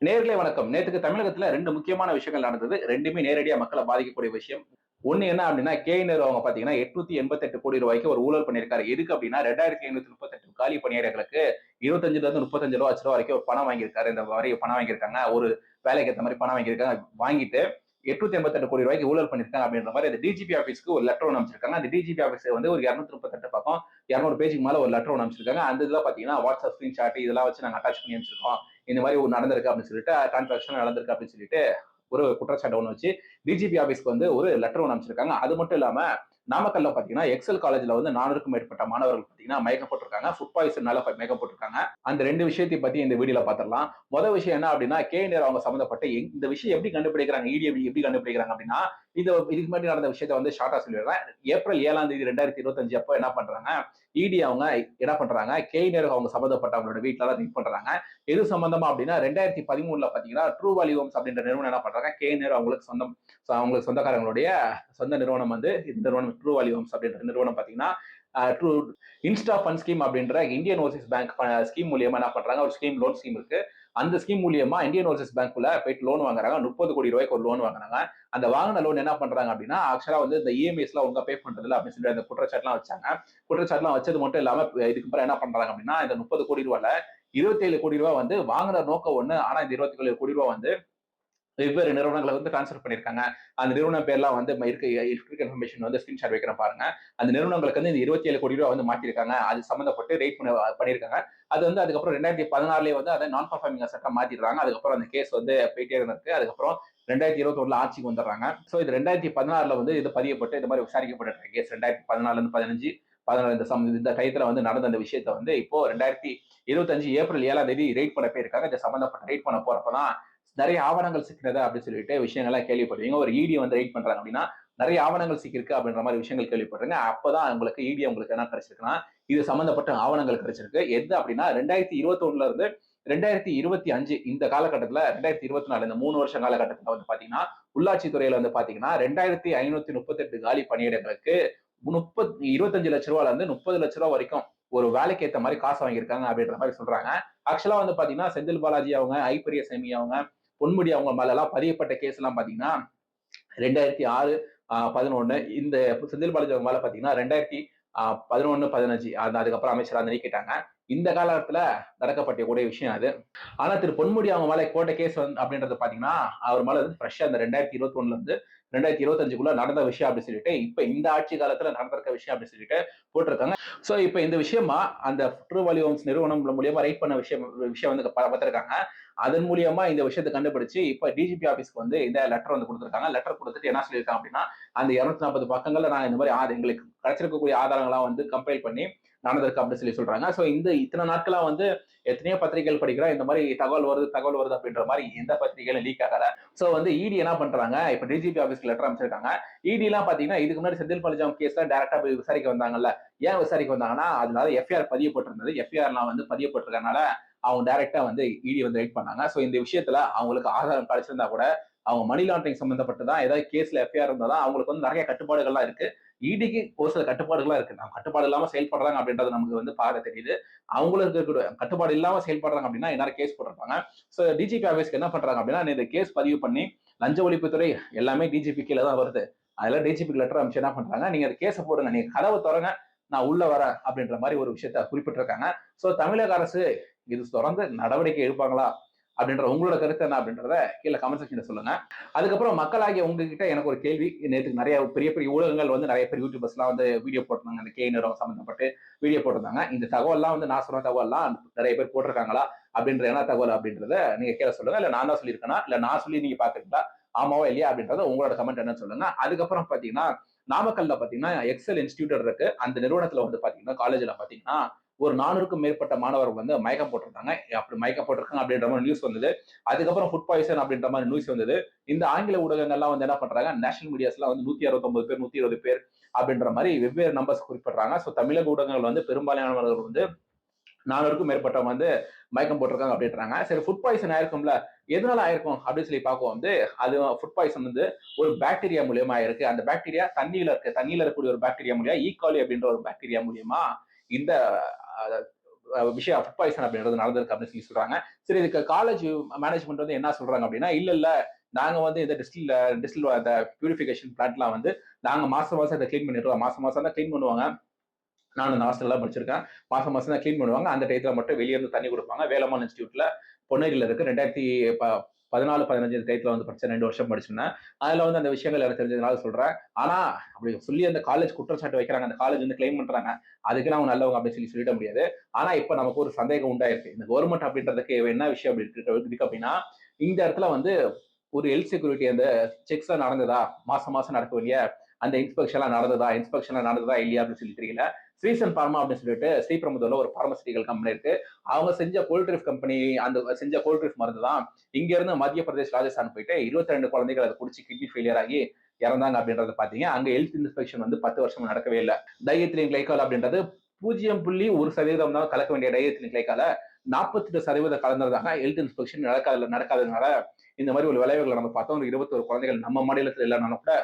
நேர்களே வணக்கம். நேத்துக்கு தமிழகத்துல 2 முக்கியமான விஷயங்கள் நடந்தது. 2மே நேரடியா மக்கள பாதிக்கக்கூடிய விஷயம். ஒண்ணு என்ன அப்டின்னா, நேரு அவங்க பாத்தீங்கன்னா, ரூ. 888 கோடி ரூபாய்க்கு ஒரு ஊழல் பண்ணியிருக்காரு. எதுக்கு அப்டின்னா, 2538 காலி பணியிடங்களுக்கு 25லருந்து 35 லட்சம் வரைக்கும் ஒரு பணம் வாங்கியிருக்காரு. இந்த மாரி பணம் வாங்கியிருக்காங்க. ஒரு வேலைக்கு ஏத்த மாரி பணம் வாங்கியிருக்காங்க. வாங்கிட்டு ரூ. 888 கோடி ரூபாய்க்கு ஊழல் பண்ணியிருக்காங்க அப்டின்ற மாரி அந்த டிஜிபி ஆபீஸ்க்கு ஒரு லெட்டர் ஒண்ணு அனுப்பிச்சிருக்காங்க. அந்த டிஜிபி ஆபீஸ் வந்து ஒரு 238 பக்கம் 200 பேஜ்க்கு மேல ஒரு லெட்டர் ஒண்ணு அனுப்பிச்சிருக்காங்க. அந்த இதுல பாத்தீங்கன்னா, வாட்ஸ்அப் ஸ்கிரீன்ஷாட் இதெல்லாம் வச்சு நாங்க அட்டாச் பண்ணி அனுப்பிச்சிருக்கோம். இந்த மாதிரி ஒரு நடந்திருக்கு அப்படின்னு சொல்லிட்டு டிரான்சாக்ஷன் நடந்திருக்கு அப்படின்னு சொல்லிட்டு ஒரு குற்றச்சாட்டு ஒன்று வச்சு டிஜிபி ஆபீஸ்க்கு வந்து ஒரு லெட்டர் ஒன்று அமைச்சிருக்காங்க. அது மட்டும் இல்லாம நாமக்கல்ல பாத்தீங்கன்னா எக்ஸல் காலேஜ்ல வந்து 400க்கும் மேற்பட்ட மாணவர்கள் பாத்தீங்கன்னா மயக்கப்பட்டிருக்காங்க. ஃபுட் பாய்சனால மயக்கப்பட்டிருக்காங்க. அந்த 2 விஷயத்தை பத்தி இந்த வீடியோல பாத்திரலாம். முதல் விஷயம் என்ன அப்படின்னா, நேரு அவங்க சம்பந்தப்பட்ட இந்த விஷயம் எப்படி கண்டுபிடிக்கிறாங்க, இடி எப்படி கண்டுபிடிக்கிறாங்க அப்படின்னா, இதுக்கு முன்னாடி நடந்த விஷயத்த வந்து ஷார்ட்டா சொல்லிடுறேன். ஏப்ரல் 7ஆம் தேதி 2025 அப்போ என்ன பண்றாங்க, இடி அவங்க என்ன பண்றாங்க, நேரு அவங்க சம்பந்தப்பட்ட அவங்களோட வீட்டுல ரீட் பண்றாங்க. எது சம்பந்தமா அப்படின்னா 2013ல பாத்தீங்கன்னா ட்ரூ வேல்யூ ஹோம்ஸ் அப்படின்ற நிறுவனம் என்ன பண்றாங்க, நேரு அவங்களுக்கு சொந்தக்காரங்களுடைய சொந்த நிறுவனம் வந்து இந்த நிறுவனம் ட்ரூ வேல்யூ ஹோம்ஸ் அப்படின்ற நிறுவனம் பாத்தீங்கன்னா ட்ரூ இன்ஸ்டா ஃபண்ட் ஸ்கீம் அப்படின்ற இந்தியன் ஓவர்சீஸ் பேங்க் ஸ்கீம் மூலியமா என்ன பண்றாங்க, ஒரு ஸ்கீம் லோன் ஸ்கீம் இருக்கு. அந்த ஸ்கீம் மூலியமா இந்தியன் ஓவர்சீஸ் பேங்க்ல போயிட்டு லோன் வாங்குறாங்க. 30 கோடி ரூபாய்க்கு ஒரு லோன் வாங்குறாங்க. அந்த வாங்கின லோன் என்ன பண்றாங்க அப்படின்னா, ஆக்சுவலா வந்து இந்த இஎம்ஐஸ் எல்லாம் ஒழுங்கா பே பண்றது இல்ல அப்படின்னு சொல்லி அந்த குற்றச்சாட்டுலாம் வச்சாங்க. குற்றச்சாட்டுலாம் வச்சது மட்டும் இல்லாம இதுக்கு அப்புறம் என்ன பண்றாங்க அப்படின்னா, இந்த 30 கோடி ரூபாய்ல 27 கோடி ரூபாய் வந்து வாங்குற நோக்கம் ஒண்ணு, ஆனா இந்த 27 கோடி ரூபாய் வந்து வெவ்வேறு நிறுவனங்களை வந்து டிரான்ஸ்ஃபர் பண்ணிருக்காங்க. அந்த நிறுவனம் பேர்லாம் வந்து இருக்க இன்ஃபர்மேஷன் வந்து ஸ்கிரீன்ஷாட் வைக்கிறேன் பாருங்க. அந்த நிறுவனங்களுக்கு வந்து இந்த 27 கோடி ரூபாய் வந்து மாத்திருக்காங்க. அது சம்பந்தப்பட்டு ரேட் பண்ணிருக்காங்க. அது வந்து அதுக்கப்புறம் 2016 வந்து அதை நான் பர்ஃபார்மிங் அசெட்டா மாத்திடுறாங்க. அதுக்கப்புறம் அந்த கேஸ் வந்து போயிட்டே இருக்கு. அதுக்கப்புறம் 2021 ஆட்சிக்கு வந்துடுறாங்க. சோ இது 2016 வந்து இது பதியப்பட்டு இந்த மாதிரி விசாரிக்கப்பட்ட கேஸ் 2014 15 16 இந்த டயத்துல வந்து நடந்த அந்த விஷயத்த வந்து இப்போ 2025 ஏப்ரல் 7ஆம் தேதி ரேட் பண்ண போயிருக்காங்க. இந்த சம்பந்தப்பட்ட ரேட் பண்ண போறப்பதான் நிறைய ஆவணங்கள் சிக்கிறது அப்படின்னு சொல்லிட்டு விஷயங்கள்லாம் கேள்விப்படுவீங்க. ஒரு இடி வந்து ரைட் பண்றாங்க அப்படின்னா நிறைய ஆவணங்கள் சிக்கிருக்கு அப்படின்ற மாதிரி விஷயங்கள் கேள்விப்படுறீங்க. அப்பதான் உங்களுக்கு இடி உங்களுக்கு என்ன கிடைச்சிருக்குன்னா, இது சம்பந்தப்பட்ட ஆவணங்கள் கிடைச்சிருக்கு. எது அப்படின்னா 2021 இருந்து 2025 இந்த காலகட்டத்துல 2024 இந்த 3 வருஷம் காலகட்டத்துல வந்து பாத்தீங்கன்னா, உள்ளாட்சி துறையில வந்து பாத்தீங்கன்னா 2538 காலி பணியிடங்களுக்கு 25 லட்சம் ரூபாயில இருந்து 30 லட்சம் ரூபாய் வரைக்கும் ஒரு வேலைக்கு ஏத்த மாதிரி காசு வாங்கியிருக்காங்க அப்படின்ற மாதிரி சொல்றாங்க. ஆக்சுவலா வந்து பாத்தீங்கன்னா செந்தில் பாலாஜி அவங்க, ஐப்பெரியசாமி அவங்க, பொன்முடி அவங்க மேல எல்லாம் பதியப்பட்ட கேஸ் எல்லாம் பாத்தீங்கன்னா 2006 11 இந்த செந்தில் பாலாஜி அவங்க மேல பாத்தீங்கன்னா 2011 15 அதுக்கப்புறம் அமைச்சரா நீக்கிட்டாங்க. இந்த காலத்துல நடக்கப்படக்கூடிய விஷயம் அது. ஆனா திரு பொன்முடி அவங்க மேல போட்ட கேஸ் அப்படின்றது பாத்தீங்கன்னா அவர் மேல வந்து ஃப்ரெஷ்ஷா இந்த 2021 இருந்து 2025 நடந்த விஷயம் அப்படின்னு சொல்லிட்டு இப்ப இந்த ஆட்சி காலத்துல நடந்திருக்க விஷயம் அப்படின்னு சொல்லிட்டு போட்டிருக்காங்க. சோ இப்ப இந்த விஷயமா அந்த ட்ரூ வேல்யூ ஹோம்ஸ் நிறுவனம் மூலியமா ரைட் பண்ண விஷயம் வந்து பார்த்திருக்காங்க. அதன் மூலியமா இந்த விஷயத்தை கண்டுபிடிச்சு இப்ப டிஜிபி ஆபீஸ்க்கு வந்து இந்த லெட்டர் வந்து கொடுத்திருக்காங்க. லெட்டர் கொடுத்துட்டு என்ன சொல்லியிருக்காங்க அப்படின்னா, அந்த 240 பக்கங்கள்ல நான் இந்த மாதிரி எங்களுக்கு கிடைச்சிருக்கக்கூடிய ஆதாரங்களா வந்து கம்பைல் பண்ணி நடந்திருக்கு அப்படின்னு சொல்லி சொல்றாங்க. சோ இந்த இத்தனை நாட்களா வந்து எத்தனையோ பத்திரிகைகள் படிக்கிறோம், இந்த மாதிரி தகவல் வருது அப்படின்ற மாதிரி எந்த பத்திரிகைகளும் லீக் ஆகல. சோ வந்து இடி என்ன பண்றாங்க, இப்ப டிஜிபி ஆபீஸ்க்கு லெட்டர் அமைச்சிருக்காங்க. இடி எல்லாம் பாத்தீங்கன்னா இதுக்கு முன்னாடி செந்தில் பாலாஜி கேஸ்ல டைரக்டா போய் விசாரிக்க வந்தாங்கல்ல. ஏன் விசாரிக்க வந்தாங்கன்னா, அதனால எஃப்ஐஆர் பதியப்பட்டிருந்தது. எஃப்ஐஆர்லாம் வந்து பதியப்பட்டிருக்கனால அவங்க டைரக்டா வந்து இடி வந்து ரைட் பண்ணாங்க. சோ இந்த விஷயத்துல அவங்களுக்கு ஆதாரம் கிடைச்சிருந்தா கூட அவங்க மணி லாண்டரிங் சம்பந்தப்பட்டதான் ஏதாவது கேஸ்ல எஃப்ஐஆர் இருந்தாதான் அவங்களுக்கு வந்து நிறைய கட்டுப்பாடுகள்லாம் இருக்கு. இடிக்கு ஒரு சில கட்டுப்பாடுகள்லாம் இருக்கு. நம்ம கட்டுப்பாடு இல்லாம செயல்படுறாங்க அப்படின்றது நமக்கு வந்து பார்க்க தெரியுது. அவங்களுக்கு கட்டுப்பாடு இல்லாம செயல்படுறாங்க அப்படின்னா எல்லாரும் கேஸ் போட்டிருப்பாங்க. சோ டிஜிபி ஆபீஸ்க்கு என்ன பண்றாங்க அப்படின்னா, இந்த கேஸ் பதிவு பண்ணி லஞ்ச ஒழிப்புத்துறை எல்லாமே டிஜிபி கீழே தான் வருது. அதெல்லாம் டிஜிபி லெட்டர் அமைச்சு என்ன பண்றாங்க, நீங்க அந்த கேஸை போடுங்க, நீங்க கதவை திறங்க, நான் உள்ள வரேன் அப்படின்ற மாதிரி ஒரு விஷயத்த குறிப்பிட்டிருக்காங்க. சோ தமிழக அரசு இது தொடர்ந்து நடவடிக்கை எடுப்பாங்களா அப்படின்ற உங்களோட கருத்து என்ன அப்படின்றத கீழே கமெண்ட் செக்ஷன்ல சொல்லுங்க. அதுக்கப்புறம் மக்களாகிய உங்ககிட்ட எனக்கு ஒரு கேள்வி. நேற்று நிறைய பெரிய பெரிய ஊடகங்கள் வந்து நிறைய பேர் யூடியூபர்ஸ் எல்லாம் வந்து வீடியோ போட்டிருந்தாங்க. அந்த நேரு சம்பந்தப்பட்டு வீடியோ போட்டிருந்தாங்க. இந்த தகவல்லாம் வந்து நான் சொன்ன தகவல்லாம் நிறைய பேர் போட்டிருக்காங்களா அப்படின்ற என்ன தகவல் அப்படின்றத நீங்க கீழே சொல்லுங்க. இல்ல நான் தான் சொல்லியிருக்கேனா, இல்ல நான் சொல்லி நீங்க பாக்குறீங்களா, ஆமாவா இல்லையா அப்படின்றத உங்களோட கமெண்ட் என்னன்னு சொல்லுங்க. அதுக்கப்புறம் பாத்தீங்கன்னா நாமக்கல்ல பாத்தீங்கன்னா எக்ஸல் இன்ஸ்டிடியூட் இருக்கு. அந்த நிறுவனத்துல வந்து பாத்தீங்கன்னா காலேஜ்ல பாத்தீங்கன்னா ஒரு 400க்கும் மேற்பட்ட மாணவர்கள் வந்து மயக்கம் போட்டிருக்காங்க. அப்படி மயக்கம் போட்டிருக்காங்க அப்படின்ற மாதிரி நியூஸ் வந்தது. அதுக்கப்புறம் ஃபுட் பாய்சன் அப்படின்ற மாதிரி நியூஸ் வந்தது. இந்த ஆங்கில ஊடகங்கள்லாம் வந்து என்ன பண்றாங்க, நேஷனல் மீடியாஸ் எல்லாம் வந்து 169 பேர் 120 பேர் அப்படின்ற மாதிரி வெவ்வேறு நம்பர்ஸ் குறிப்பிடுறாங்க. சோ தமிழக ஊடகங்கள் வந்து பெரும்பாலானவர்கள் வந்து 400க்கும் மேற்பட்டவங்க வந்து மயக்கம் போட்டிருக்காங்க அப்படின்றாங்க. சரி, ஃபுட் பாய்சன் ஆயிருக்கும்ல, எதனால ஆயிருக்கும் அப்படின்னு சொல்லி பார்க்கும் வந்து அது ஃபுட் பாய்சன் வந்து ஒரு பாக்டீரியா மூலியமா இருக்கு. அந்த பாக்டீரியா தண்ணியில இருக்கக்கூடிய ஒரு பாக்டீரியா மூலியமா ஈகாலி அப்படின்ற ஒரு பாக்டீரியா மூலியமா இந்த விஷயம் ஃபுட் பாய்சன் அப்படின்றது நடந்திருக்கு அப்படின்னு சொல்லி சொல்றாங்க. சரி, இதுக்கு காலேஜ் மேனேஜ்மெண்ட் வந்து என்ன சொல்றாங்க அப்படின்னா, இல்ல நாங்க வந்து இந்த டிஸ்டில் அந்த பியூரிஃபிகேஷன் பிளான்ட்லாம் வந்து நாங்க மாசம் மாசம் இதை கிளீன் பண்ணிடுவோம். மாசம் மாசம் தான் கிளீன் பண்ணுவாங்க. நானும் இந்த ஹாஸ்டல்லாம் படிச்சிருக்கேன். மாசம் மாசம் தான் கிளீன் பண்ணுவாங்க. அந்த டயத்துல மட்டும் வெளிய இருந்து தண்ணி குடுப்பாங்க. வேலம்மாள் இன்ஸ்டிடியூட்ல பொன்னேரியில இருக்கு. 2014, 15 டயத்துல வந்து படிச்சேன். 2 வருஷம் படிச்சிருந்தேன். அதுல வந்து அந்த விஷயங்கள் எனக்கு தெரிஞ்சதுனால சொல்றேன். ஆனா, அப்படி சொல்லி அந்த காலேஜ் குற்றச்சாட்டு வைக்கிறாங்க. அந்த காலேஜ் வந்து கிளைம் பண்றாங்க. அதுக்குன்னு அவங்க நல்லவங்க அப்படின்னு சொல்லிட முடியாது. ஆனா, இப்ப நமக்கு ஒரு சந்தேகம் உண்டாயிருக்கு. இந்த கவர்ன்மெண்ட் அப்படின்றதுக்கு என்ன விஷயம் அப்படி இருக்கு அப்படின்னா, இந்த இடத்துல வந்து ஒரு ஹெல்த் செக்யூரிட்டி அந்த செக்ஸ்லாம் நடந்ததா? மாசம் மாசம் நடக்க வேண்டிய அந்த இன்ஸ்பெக்ஷன்லாம் நடந்ததா இல்லையா அப்படின்னு சொல்லி தெரியல. ஸ்ரீசன் பார்மா அப்படின்னு சொல்லிட்டு ஸ்ரீபெரும்புதூர்ல ஒரு பார்மசூட்டிக்கல் கம்பெனி இருக்கு. அவங்க செஞ்ச கோல்ட்ரிஃப் கம்பெனி அந்த செஞ்ச கோல்ட்ரிஃப் மருந்து தான் இங்க இருந்து மத்திய பிரதேஷ், ராஜஸ்தான் போயிட்டு 22 குழந்தைகள் அதை குடிச்சு கிட்னி ஃபெயிலியர் ஆகி இறந்தாங்க அப்படின்றத பாத்தீங்க. அங்க ஹெல்த் இன்ஸ்பெக்ஷன் வந்து 10 வருஷம் நடக்கவே இல்லை. டைஎத்திலின் கிளைகால் அப்படின்றது 0.1% தான் கலக்க வேண்டிய டைஎத்திலின் கிளைகால 48% கலந்ததாக ஹெல்த் இன்ஸ்பெக்ஷன் நடக்காததுனால இந்த மாதிரி ஒரு விளைவுகளை நம்ம பார்த்தோம். ஒரு 21 குழந்தைகள் நம்ம மாநிலத்தில் இல்லைனாலும் கூட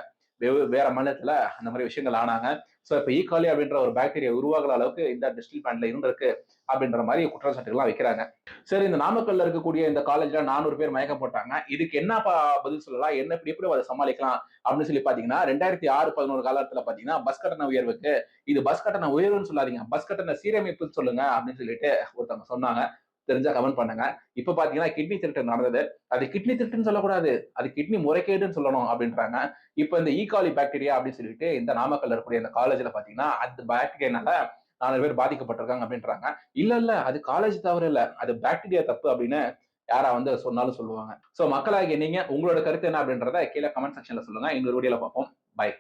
வேற மாநிலத்துல அந்த மாதிரி விஷயங்கள் ஆனாங்க. சோ இப்ப ஈகாலி அப்படின்ற ஒரு பாக்டீரியா உருவாகிற அளவுக்கு இந்த டிஸ்டில் பிளான்ட்ல இருந்திருக்கு அப்படின்ற மாதிரி குற்றச்சாட்டுகள்லாம் வைக்கிறாங்க. சரி, இந்த நாமக்கல்ல இருக்கக்கூடிய இந்த காலேஜ்ல 400 பேர் மயக்கம் போட்டாங்க. இதுக்கு என்ன பதில் சொல்லலாம், என்ன எப்படி அதை சமாளிக்கலாம் அப்படின்னு சொல்லி பாத்தீங்கன்னா 2006-11 காலத்துல பாத்தீங்கன்னா பஸ் கட்டண உயர்வுக்கு இது பஸ் கட்டண உயர்வுன்னு சொல்லாதீங்க, பஸ் கட்டண சீரமைப்புன்னு சொல்லுங்க அப்படின்னு சொல்லிட்டு ஒருத்தவங்க சொன்னாங்க. தெரிஞ்சா கமெண்ட் பண்ணுங்க. இப்ப பாத்தீங்கன்னா கிட்னி திருட்டு நடந்தது. அது கிட்னி திருட்டுன்னு சொல்லக்கூடாது, அது கிட்னி முறைகேடுன்னு சொல்லணும் அப்படின்றாங்க. இப்ப இந்த ஈகாலி பாக்டீரியா அப்படின்னு சொல்லிட்டு இந்த நாமக்கல்ல இருக்கக்கூடிய இந்த காலேஜ்ல பாத்தீங்கன்னா அந்த பாக்டீரியானால 4 பேர் பாதிக்கப்பட்டிருக்காங்க அப்படின்றாங்க. இல்ல அது காலேஜ் தவறு இல்ல, அது பாக்டீரியா தப்பு அப்படின்னு யாரா வந்து சொன்னாலும் சொல்லுவாங்க. சோ மக்களாகிய நீங்க உங்களோட கருத்து என்ன அப்படின்றத கீழே கமெண்ட் செக்ஷன்ல சொல்லுங்க. இன்னொரு வீடியோல பார்ப்போம். பை.